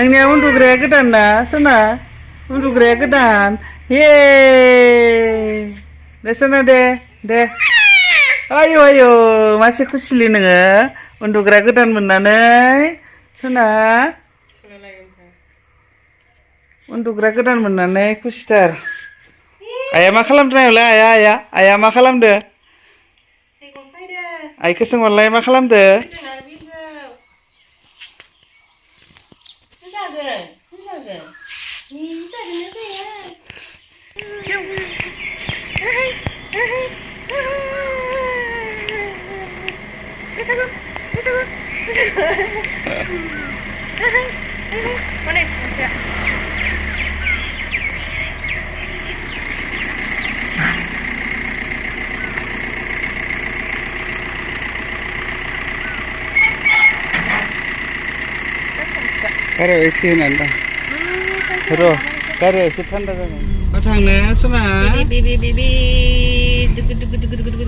नोंनिया उन्दुग्राया गोदान ना सना उन्दुग्राया गोदान ये दे सना दे आयु आयु मासे खुसिलि नोङो उन्दुग्रा गोदान मोननानै सना उन्दुग्रा गोदान मोननानै खुसिथार आइया मा खालामदों नायलाय आइया मा खालामदो आइखौ सोंहरलाय मा खालामदो गारियाव एसे होनानै दं र' गारिया एसे थान्दा जागोन मा थांनो सना बेबे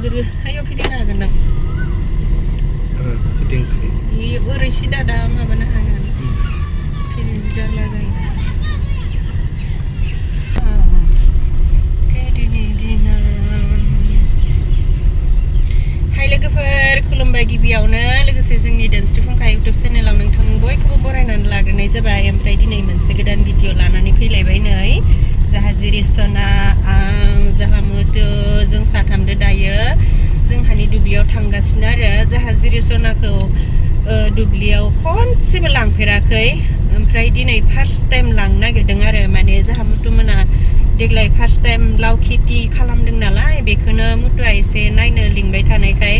दुगु हायाव फिदिंनो हागोन नों फिदिंसै ओरै सिदा दा माबानो हागोन फिदिं जारला जायो हाय लोगोफोर खुलुमबाय गिबियावनो लोगोसे जोंनि डेन्स फुंखा इउटुब चेनेलाव नोंथां बयखौबो बरायनानै लाग्रोनाय जाबाय ओमफ्राय दिनै मोनसे गोदान भिडिअ लानानै फैलायबाय नै जाहा जिरिसना आं जाहा मोथो जों साथामदो दायो जोंहानि दुब्लियाव थांगासिनो आरो जाहा जिरिसनाखौ दुब्लियाव खनसेबो लांफेराखै ओमफ्राय दिनै फार्स्ट टाइम लांनो नागिरदों आरो माने जाहा मुथुमोना देग्लाय फार्स्ट टाइम लाव खेथि खालामदों नालाय बेखौनो मुथुआ एसे नायनो लिंबाय थानायखाय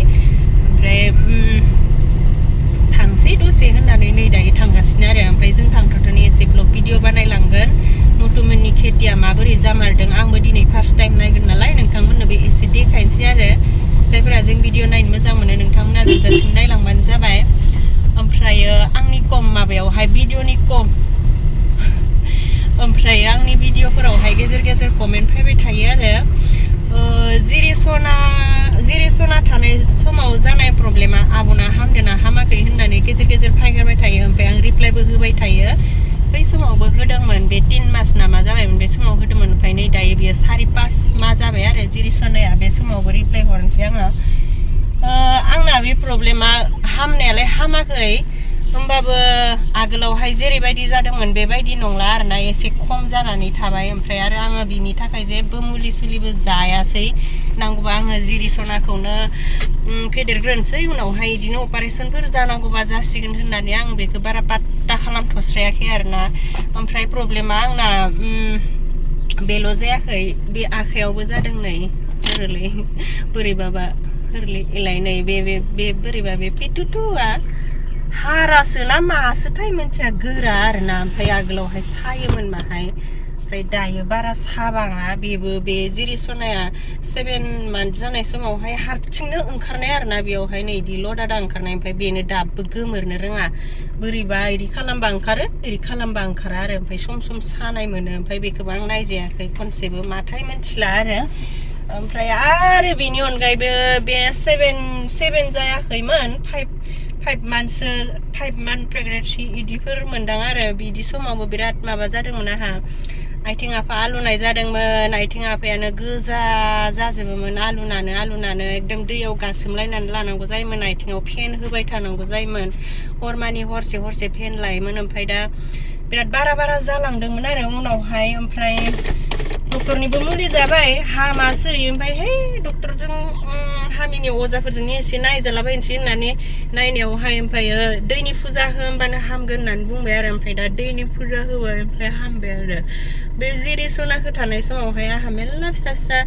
ओमफ्राय थांसै दसे होननानै नै दायो थांगासिनो आरो ओमफ्राय जों थांथ'थ'नि एसे ब्लग भिडिअ बानायलांगोन मुथुमोननि खेथिया माबोरै जामारदों आंबो दिनै फार्स्ट टाइम नायगोन नालाय नोंथांमोननोबो एसे देखायनोसै आरो जायफोरा जों भिडिअ नायनो मोजां मोनो नोंथांमोना जोबजासिम नायलांबानो जाबाय ओमफ्राय आंनि कम माबायावहाय भिडिअनि कम ओमफ्राय आंनि भिडिअफोरावहाय गेजेर गेजेर कमेन्ट फैबाय थायो आरो जिरिसना थानाय समाव जानाय प्रब्लेमा आब'ना हामदोंना हामाखै होननानै गेजेर गेजेर फैगारबाय थायो ओमफ्राय आं रिप्लाइबो होबाय थायो बै समावबो होदोंमोन बे 3 मास ना मा जाबायमोन बे समाव होदोंमोन ओमफ्राय नै दायो बेयो 4-5 माह जाबाय आरो जिरिसनाया बे समावबो रिप्लाइ हरनोसै आङो आंना बे प्रब्लेमा हामनायालाय हामाखै होमबाबो आगोलावहाय जेरैबायदि जादोंमोन बेबायदि नंला आरोना एसे खम जानानै थाबाय ओमफ्राय आरो आङो बिनि थाखाय जेबो मुलि सुलिबो जायासै नांगौबा आङो जिरिसनाखौनो फेदेरग्रोनोसै उनावहाय बिदिनो अपारेशनफोर जानांगौबा जासिगोन होननानै आं बेखौ बारा पात्ता खालामथ'स्रायाखै आरोना ओमफ्राय प्रब्लेमा आंना बेल' जायाखै बे आखायावबो जादों नै ओरैलै बोरैबाबा ओरैलाय नै बे बोरैबा बे पेटुटुआ हारासो ना मासोथाय मोनथिया गोरा आरोना ओमफ्राय आगोलावहाय सायोमोन माहाय ओमफ्राय दायो बारा साबाङा बेबो बे जिरिसनाया 7 मान्थ जानाय समावहाय हारसिंनो ओंखारनाय आरोना बेयावहाय नै इदि लदा ओंखारनाय ओमफ्राय बेनो दाबो गोमोरनो रोङा बोरैबा इदि खालामबा ओंखारो इदि खालामबा ओंखारा आरो ओमफ्राय सम सम सानाय मोनो ओमफ्राय बेखौबो आं नायजायाखै खनसेबो माथाय मिथिला आरो ओमफ्राय आरो बेनि अनगायैबो बे 7 जायाखैमोन 5 मान्थ प्रेगनेन्सि इदिफोर मोनदां आरो बिदि समावबो बिराद माबा जादोंमोन आंहा आथिं आफा आलुनाय जादोंमोन आथिं आफायानो गोजा जाजोबोमोन आलुनानो एकदम दैयाव गासोमलायनानै लानांगौ जायोमोन आथिङाव फेन होबाय थानांगौ जायोमोन हरमानि हरसे फेन लायोमोन ओमफ्राय दा बिराद बारा जालांदोंमोन आरो उनावहाय ओमफ्राय डक्टरनिबो मुलि जाबाय हामासै ओमफ्राय है डक्टरजों हामिनि अजाफोरजों एसे नायजालाबायनोसै होननानै नायनायावहाय ओमफ्राय दैनि फुजा हो होमबानो हामगोन होननानै बुंबाय आरो ओमफ्राय दा दैनि फुजा होबाय ओमफ्राय हामबाय आरो बे जिरिसनाखौ थानाय समावहाय आंहा मेरला फिसा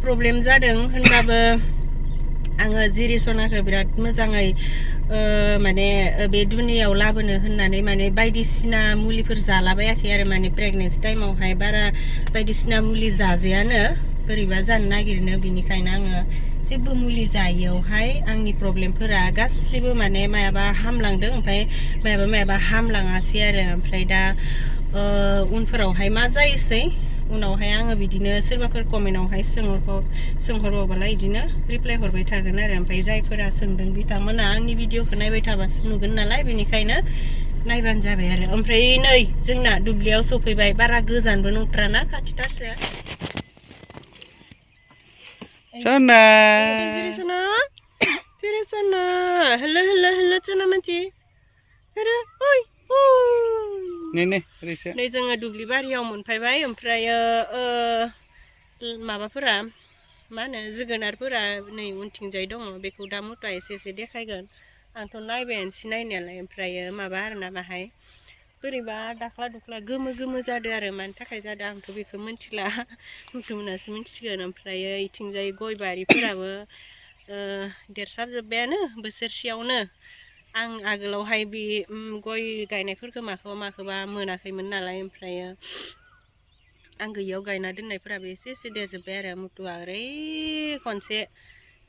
प्रब्लेम जादों होनबाबो आङो जिरिसनाखौ बिराद मोजाङै माने बे दुनियाव लाबोनो होननानै माने बायदिसिना मुलिफोर जालाबायाखै आरो माने प्रेगनेन्सि टाइमावहाय बारा बायदिसिना मुलि जाजायानो बोरैबा जानो नागिरनो बिनिखायनो आङो जेबो मुलि जायैयावहाय आंनि प्रब्लेमफोरा गासिबो माने मायाबा हामलांदों ओमफ्राय मायाबा हामलाङासै आरो ओमफ्राय दा उनफोरावहाय मा जायोसै उनावहाय आङो बिदिनो सोरबाफोर कमेन्टआवहाय सोंहरबावबालाय बिदिनो रिप्लाइ हरबाय थागोन आरो ओमफ्राय जायफोरा सोंदों बिथांमोना आंनि भिडिअखौ नायबाय थाबासो नुगोन नालाय बेनिखायनो नायबानो जाबाय आरो ओमफ्राय नै जोंना दुब्लियाव सफैबाय बारा गोजानबो नंथ्राना खाथिथारसो सना जेरै सना हेलो हेलो हेलो सना मानसि हेलो ओइ नै जोङो दुब्लि बारियाव मोनफैबाय ओमफ्रायो माबाफोरा मा होनो जोगोनारफोरा नै उनथिंजाय दङ बेखौ दा मुथा एसे एसे देखायगोन आंथ' नायबायानोसै नायनायालाय ओमफ्रायो माबा आरोना बाहाय बोरैबा दाख्ला दुख्ला गोमो गोमो जादों आरो मानि थाखाय जादों आंथ' बेखौ मिथिला मुथुमोनासो मिथिसिगोन ओमफ्रायो इथिंजाय गय बारिफोराबो देरसाबजोब्बायानो बोसोरसेयावनो आं आगोलावहाय बे गय गायनायफोरखौ माखौबा मोनाखैमोन नालाय ओमफ्रायो आं गैयियाव गायना दोननायफोराबो एसे एसे देरजोब्बाय आरो मुथुआ ओरै खनसे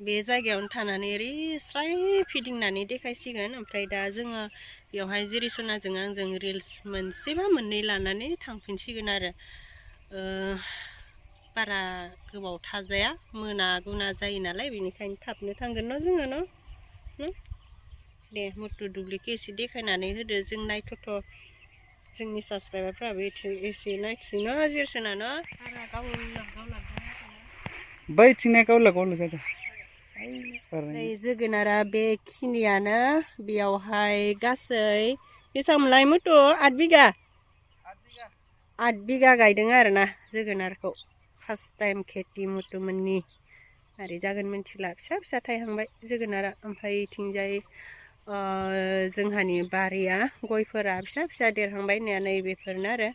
बे जायगायावनो थानानै ओरै स्राय फिदिंनानै देखायसिगोन ओमफ्राय दा जोङो बेवहाय जिरिसनाजों आंजों रिल्स मोनसेबा मोननै लानानै थांफिनसिगोन आरो बारा गोबाव थाजाया मोना गुना जायो नालाय बेनिखायनो थाबनो थांगोन न' जोङो न' दे मुथु दुब्लिखौ एसे देखायनानै होदो जों नायथ'थ' जोंनि साबसक्राइबारफ्राबो एसे नायथिनो न' जिरसोना न' बारा गावला बैथिंनिया गावला जादों नै जोगोनारा बेखिनियानो बेयावहाय गासै बेसेबांलाय मुथु 8 बिगा गायदों आरोना जोगोनारखौ फार्स्ट टाइम खेथि मुथुमोननि मारै जागोन मिथिला फिसा फिसा थायहांबाय जोगोनारा ओमफ्राय इथिंजाय जोंहानि बारिया गयफोरा फिसा फिसा देरहांबाय होननाया नैबेफोरनो आरो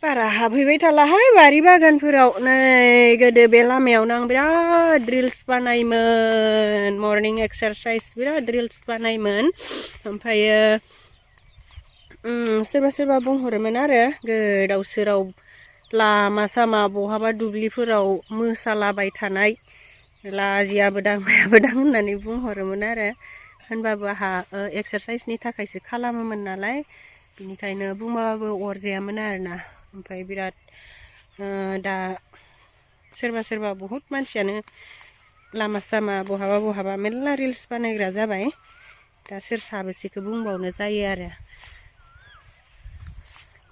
बारा हाबहैबाय थालाहाय बारि बागानफोराव नै गोदो बे लामायावनो आं बिराद रिल्स बानायोमोन मर्निं एक्सारसाइज बिराद रिल्स बानायोमोन ओमफ्रायो सोरबा बुंहरोमोन आरो गोदाव सोराव लामा सामा बहाबा दुब्लिफोराव मोसालाबाय थानाय लाजियाबो दां मायाबो दां होननानै बुंहरोमोन आरो होनबाबो आंहा एक्सारसाइसनि थाखायसो खालामोमोन नालाय बिनिखायनो बुंबाबो अरजायामोन आरोना ओमफ्राय बिराद दा सोरबा बहुत मानसियानो लामा सामा बहाबा मेरला रिल्स बानायग्रा जाबाय दा सोर साबेसेखौ बुंबावनो जायो आरो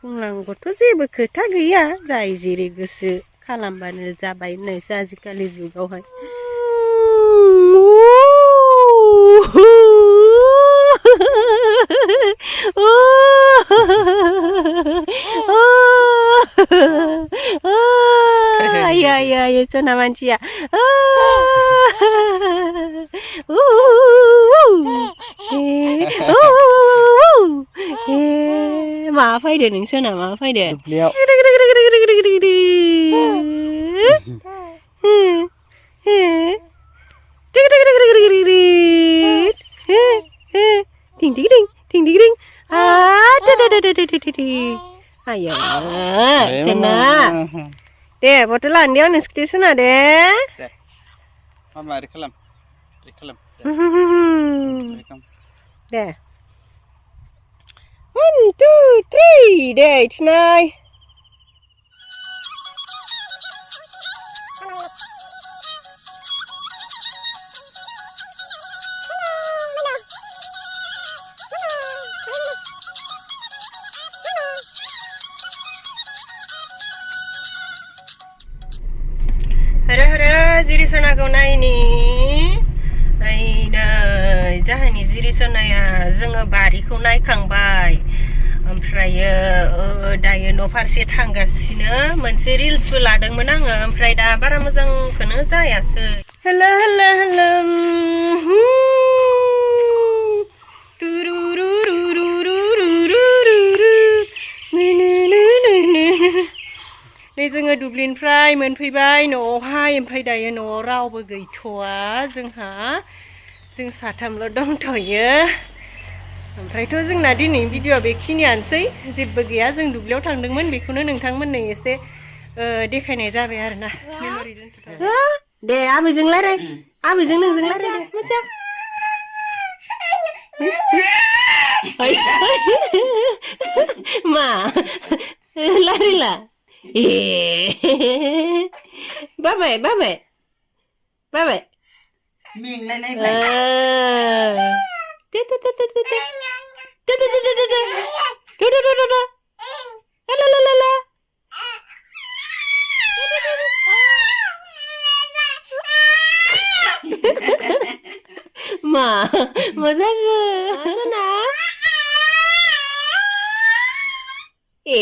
बुंनांगौथ' जेबो खोथा गैया जाय जेरै गोसो खालामबानो जाबाय होननायसो आजिखालि जुगावहाय Ay, sona mancia. मा फैदो नोंसोना मा फैदो दुब्लियाव ayo cina deh botol andi on sona deh mama reklam deh 1 2 3 deh itnai Hara jirisonakौ नायनि नै जाहानि जिरिसनाया जोङो बारिखौ नायखांबाय ओमफ्रायो दायो न' फारसे थांगासिनो मोनसे रिल्सबो लादोंमोन आङो ओमफ्राय दा बारा मोजांखौनो जायासै हेलो नै जोङो दुब्लिनिफ्राय मोनफैबाय न'आवहाय ओमफ्राय दायो न'आव रावबो गैथ'वा जोंहा जों साथामल' दंथ'यो ओमफ्रायथ' जोंना दिनै भिडिअ'आ बेखिनियानोसै जेबो गैया जों दुब्लियाव थांदोंमोन बेखौनो नोंथांमोननो एसे देखायनाय जाबाय आरोना मेम'रि दोनथ'बाय दे आबैजों रायलाय आबैजों नोंजों रायलाय दे मोजां मा रायलायला बाबाय मेंलायलायबाय मा मोजां सोना ए